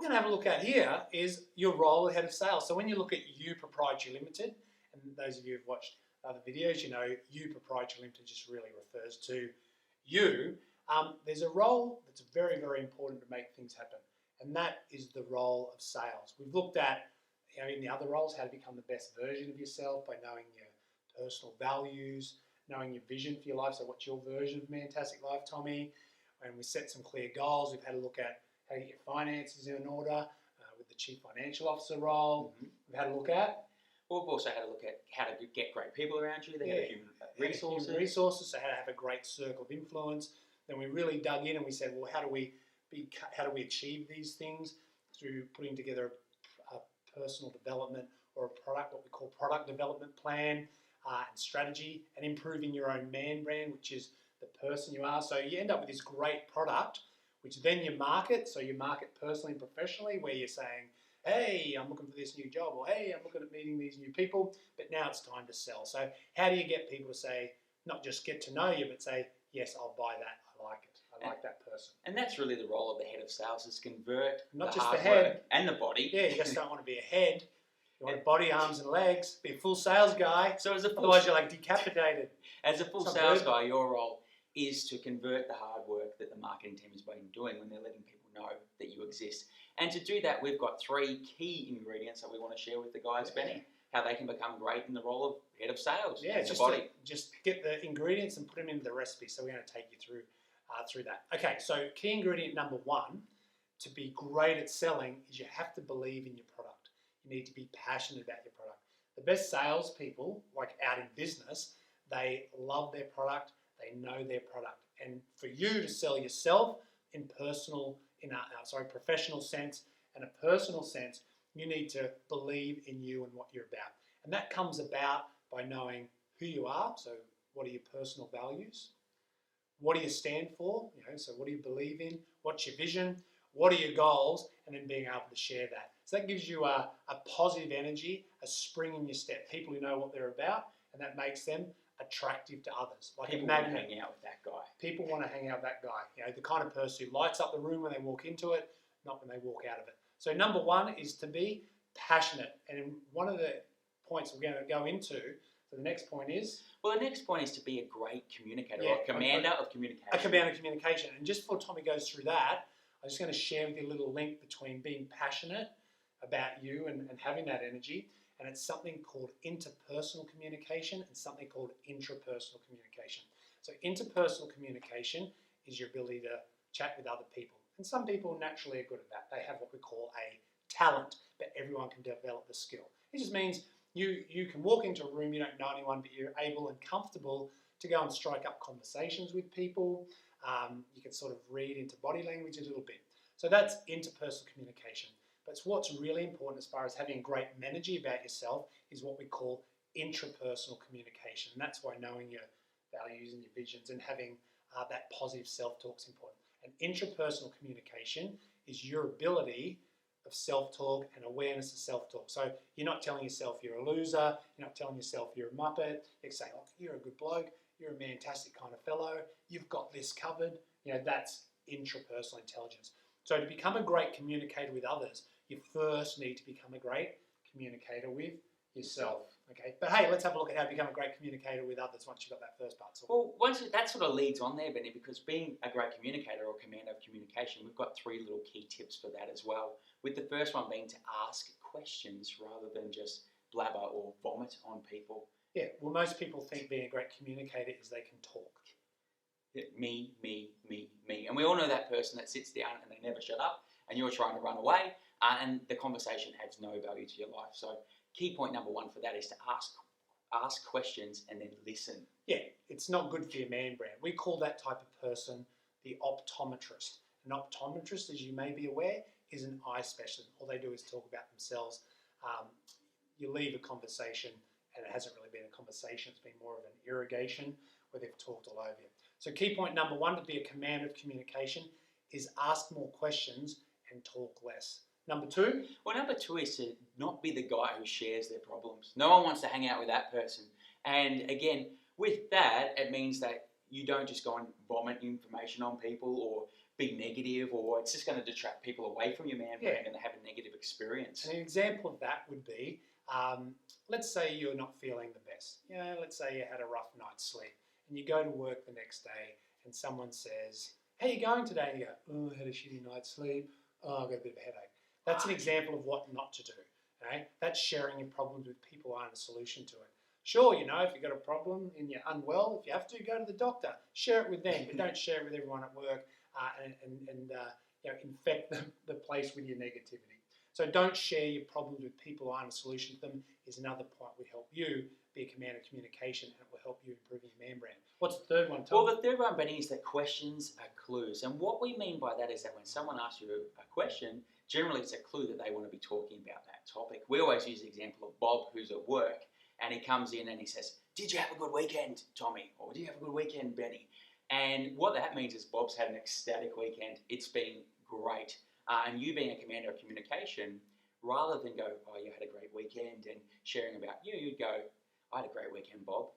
going to have a look at here is your role as head of sales. So when you look at You Proprietary Limited, and those of you who've watched other videos, you know You Proprietary Limited just really refers to you. There's a role that's very, very important to make things happen, and that is the role of sales. We've looked at, in the other roles, how to become the best version of yourself by knowing your personal values, knowing your vision for your life. So what's your version of Mantastic life, Tommy? And we set some clear goals. We've had a look at how to get your finances in order with the Chief Financial Officer role. We've had a look at. We've also had a look at how to get great people around you, the human resources. Human resources, so how to have a great circle of influence. Then we really dug in and we said, well, how do we achieve these things? Through putting together a personal development or a product, what we call product development plan and strategy, and improving your own man brand, which is the person you are. So you end up with this great product, which then you market. So you market personally and professionally, where you're saying, hey, I'm looking for this new job, or hey, I'm looking at meeting these new people, but now it's time to sell. So how do you get people to say, not just get to know you, but say, yes, I'll buy that, I like it, I like that person. And that's really the role of the head of sales, is convert not the just hard the head work and the body. Yeah, you just don't want to be a head. You want a body, arms and legs, be a full sales guy, So as a full, otherwise you're like decapitated. As a full sales guy, your role is to convert the hard work that the marketing team has been doing when they're letting people know that you exist. And to do that, we've got 3 key ingredients that we want to share with the guys, Benny, how they can become great in the role of head of sales. Yeah, just get the ingredients and put them into the recipe. So we're going to take you through that. Okay, so key ingredient number 1 to be great at selling is you have to believe in your product. You need to be passionate about your product. The best salespeople, like out in business, they love their product, they know their product. And for you to sell yourself in a professional sense and a personal sense, you need to believe in you and what you're about. And that comes about by knowing who you are. So what are your personal values? What do you stand for? So what do you believe in? What's your vision? What are your goals? And then being able to share that. So that gives you a positive energy, a spring in your step. People who know what they're about, and that makes them attractive to others. Like people want to hang out with that guy. People want to hang out with that guy. The kind of person who lights up the room when they walk into it, not when they walk out of it. So number 1 is to be passionate. And one of the points we're going to go into, so the next point is? Well, the next point is to be a great communicator, or a commander of communication. A commander of communication. And just before Tommy goes through that, I'm just going to share with you a little link between being passionate about you and having that energy, and it's something called interpersonal communication and something called intrapersonal communication. So interpersonal communication is your ability to chat with other people. And some people naturally are good at that. They have what we call a talent, but everyone can develop the skill. It just means you can walk into a room, you don't know anyone, but you're able and comfortable to go and strike up conversations with people. You can sort of read into body language a little bit. So that's interpersonal communication. But what's really important as far as having great energy about yourself is what we call intrapersonal communication. And that's why knowing your values and your visions and having that positive self-talk is important. And intrapersonal communication is your ability of self-talk and awareness of self-talk. So you're not telling yourself you're a loser, you're not telling yourself you're a muppet, you're saying, oh, you're a good bloke, you're a Mantastic kind of fellow, you've got this covered. That's intrapersonal intelligence. So to become a great communicator with others, you first need to become a great communicator with yourself. Okay, but hey, let's have a look at how to become a great communicator with others once you've got that first part. Well, that sort of leads on there, Benny, because being a great communicator or commander of communication, we've got 3 little key tips for that as well. With the first one being to ask questions rather than just blabber or vomit on people. Yeah, well, most people think being a great communicator is they can talk. Me. And we all know that person that sits down and they never shut up, and you're trying to run away, and the conversation adds no value to your life. So key point number 1 for that is to ask questions and then listen. Yeah, it's not good for your man brand. We call that type of person the optometrist. An optometrist, as you may be aware, is an eye specialist. All they do is talk about themselves. You leave a conversation and it hasn't really been a conversation, it's been more of an irrigation where they've talked all over you. So key point number 1 to be a commander of communication is ask more questions and talk less. Number 2? Well, number 2 is to not be the guy who shares their problems. No one wants to hang out with that person. And again, with that, it means that you don't just go and vomit information on people or be negative, or it's just going to detract people away from your man brand and they have a negative experience. And an example of that would be, let's say you're not feeling the best. You know, let's say you had a rough night's sleep and you go to work the next day and someone says, "How you going today?" And you go, "Oh, I had a shitty night's sleep. Oh, I've got a bit of a headache." That's an example of what not to do. Okay? That's sharing your problems with people who aren't a solution to it. Sure, you know, if you've got a problem and you're unwell, if you have to, go to the doctor. Share it with them, but don't share it with everyone at work and you know, infect the place with your negativity. So don't share your problems with people who aren't a solution to them is another point we help you be a command of communication, and it will help you improve your man brand. What's the third one, Tom? Well, the third one, Benny, is that questions are clues. And what we mean by that is that when someone asks you a question, generally it's a clue that they want to be talking about that topic. We always use the example of Bob, who's at work, and he comes in and he says, "Did you have a good weekend, Tommy?" Or "Did you have a good weekend, Benny?" And what that means is Bob's had an ecstatic weekend. It's been great. And you being a commander of communication, rather than go, "Oh, you had a great weekend," and sharing about you, you'd go, "I had a great weekend, Bob.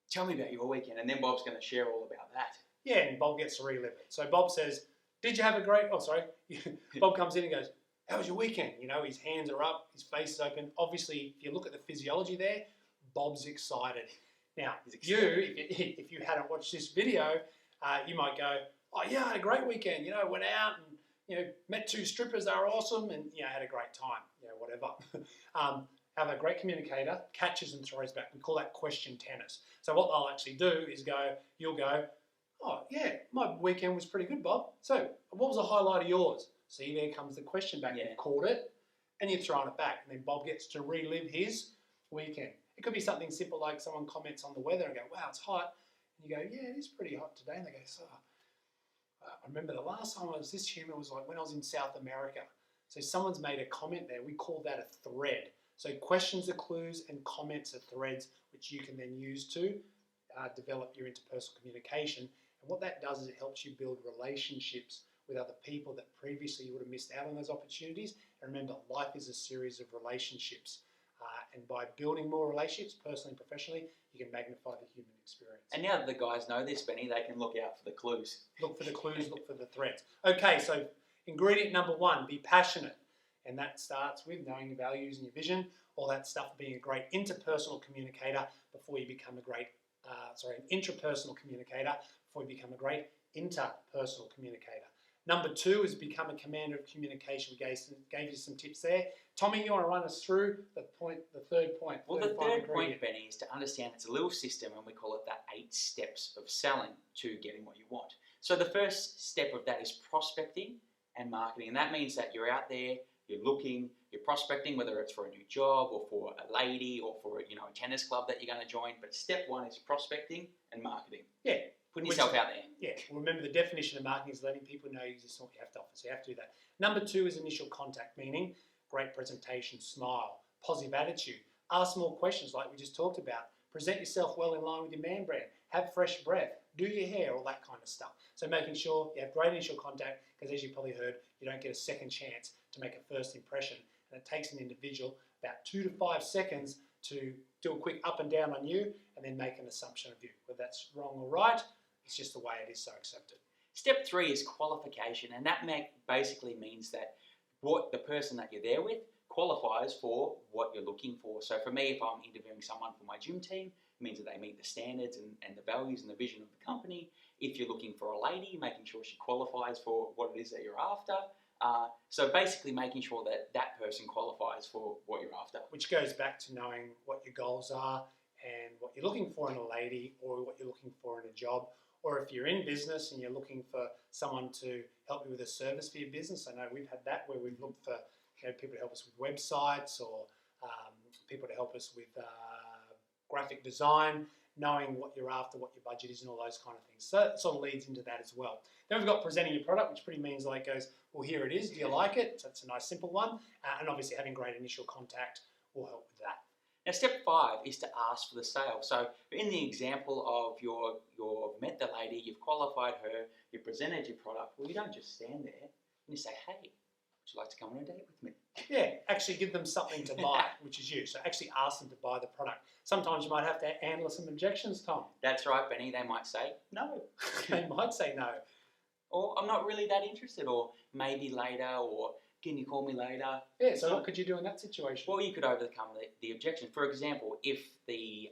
Tell me about your weekend." And then Bob's going to share all about that. Yeah, and Bob gets to relive it. So Bob says, "Did you have a great..." Oh, sorry. Bob comes in and goes, "How was your weekend?" You know, his hands are up, his face is open. Obviously, if you look at the physiology there, Bob's excited. Now, if you hadn't watched this video, you might go, "Oh yeah, I had a great weekend. You know, went out and, you know, met 2 strippers. They were awesome, and, you know, had a great time. You know, whatever." Have a great communicator, catches and throws back. We call that question tennis. So what they'll actually do is you'll go, "Oh yeah, my weekend was pretty good, Bob. So what was the highlight of yours?" See, there comes the question back. You've caught it, and you're throwing it back, and then Bob gets to relive his weekend. It could be something simple like someone comments on the weather and go, "Wow, it's hot." And you go, "Yeah, it is pretty hot today." And they go, "So, I remember the last time I was this humid was like when I was in South America." So someone's made a comment there. We call that a thread. So questions are clues and comments are threads, which you can then use to develop your interpersonal communication. And what that does is it helps you build relationships with other people that previously you would have missed out on those opportunities. And remember, life is a series of relationships. And by building more relationships, personally and professionally, you can magnify the human experience. And now that the guys know this, Benny, they can look out for the clues. Look for the clues, look for the threads. Okay, so ingredient number 1, be passionate. And that starts with knowing your values and your vision, all that stuff, being a great interpersonal communicator before you become a great, an intrapersonal communicator before you become a great interpersonal communicator. Number 2 is become a commander of communication. We gave you some tips there. Tommy, you want to run us through the third point? Well, the third point, Benny, is to understand it's a little system, and we call it the 8 steps of selling to getting what you want. So the first step of that is prospecting and marketing. And that means that you're out there, you're looking, you're prospecting, whether it's for a new job or for a lady or for, you know, a tennis club that you're going to join. But step 1 is prospecting and marketing. Yeah. Putting yourself out there. Yeah. Remember, the definition of marketing is letting people know you exist and what you have to offer. So you have to do that. Number 2 is initial contact, meaning great presentation, smile, positive attitude. Ask more questions like we just talked about. Present yourself well in line with your man brand. Have fresh breath. Do your hair, all that kind of stuff. So making sure you have great initial contact, because as you probably heard, you don't get a second chance to make a first impression. And it takes an individual about 2 to 5 seconds to do a quick up and down on you and then make an assumption of you. Whether that's wrong or right, it's just the way it is, so accept it. Step 3 is qualification, and that basically means that what the person that you're there with qualifies for what you're looking for. So for me, if I'm interviewing someone for my gym team, it means that they meet the standards and the values and the vision of the company. If you're looking for a lady, making sure she qualifies for what it is that you're after. So basically making sure that that person qualifies for what you're after. Which goes back to knowing what your goals are and what you're looking for in a lady or what you're looking for in a job. Or if you're in business and you're looking for someone to help you with a service for your business. I know we've had that where we've looked for people to help us with websites or people to help us with graphic design, knowing what you're after, what your budget is and all those kind of things. So it sort of leads into that as well. Then we've got presenting your product, which pretty means like goes, well, here it is. Do you like it? So that's a nice simple one. And obviously having great initial contact will help with that. Now, step 5 is to ask for the sale. So in the example of you've met the lady, you've qualified her, you presented your product, well, you don't just stand there and you say, "Hey, would you like to come on a date with me?" Yeah, actually give them something to buy, which is you. So actually ask them to buy the product. Sometimes you might have to handle some objections, Tom. That's right, Benny. They might say no. They might say no. Or I'm not really that interested, or maybe later, or can you call me later? Yeah, so what could you do in that situation? Well, you could overcome the objection. For example, if the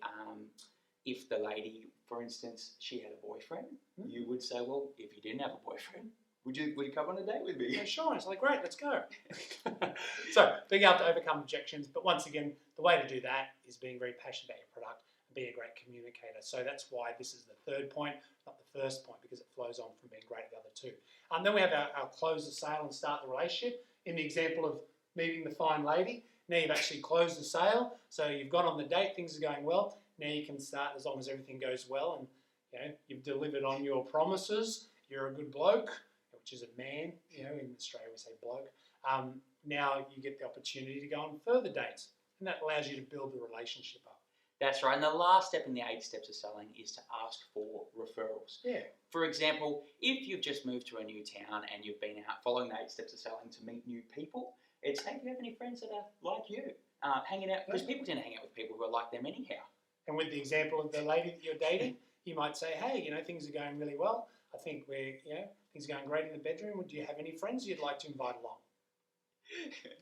lady, for instance, she had a boyfriend, you would say, well, if you didn't have a boyfriend, would you come on a date with me? Yeah, sure. It's like, great, let's go. So being able to overcome objections, but once again, the way to do that is being very passionate about your product and being a great communicator. So that's why this is the third point, not the first point, because it flows on from being great at the other two. Then we have our close the sale and start the relationship. In the example of meeting the fine lady, now you've actually closed the sale, so you've got on the date, things are going well. Now you can start, as long as everything goes well and you've delivered on your promises, you're a good bloke, which is a man, in Australia we say bloke. Now you get the opportunity to go on further dates, and that allows you to build the relationship up. That's right. And the last step in the 8 steps of selling is to ask for referrals. Yeah. For example, if you've just moved to a new town and you've been out following the 8 steps of selling to meet new people, it's, hey, do you have any friends that are like you? Hanging out, because people tend to hang out with people who are like them anyhow. And with the example of the lady that you're dating, you might say, hey, things are going really well. I think things are going great in the bedroom. Do you have any friends you'd like to invite along?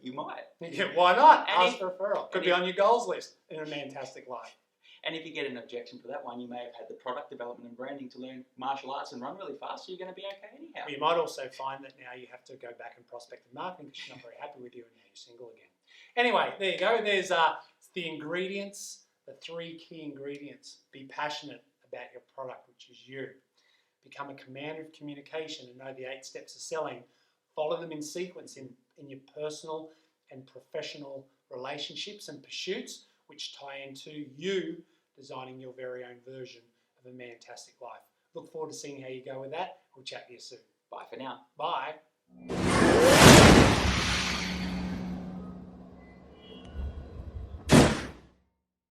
You might. Yeah, why not? And ask for a referral. Could be on your goals list in a Mantastic life. And if you get an objection for that one, you may have had the product development and branding to learn martial arts and run really fast, so you're going to be okay anyhow. Well, you might also find that now you have to go back and prospect and marketing because she's not very happy with you and now you're single again. Anyway, there you go. There's the ingredients, the 3 key ingredients. Be passionate about your product, which is you. Become a commander of communication and know the 8 steps of selling. Follow them in sequence in your personal and professional relationships and pursuits, which tie into you designing your very own version of a Mantastic life. Look forward to seeing how you go with that. We'll chat to you soon. Bye for now. Bye.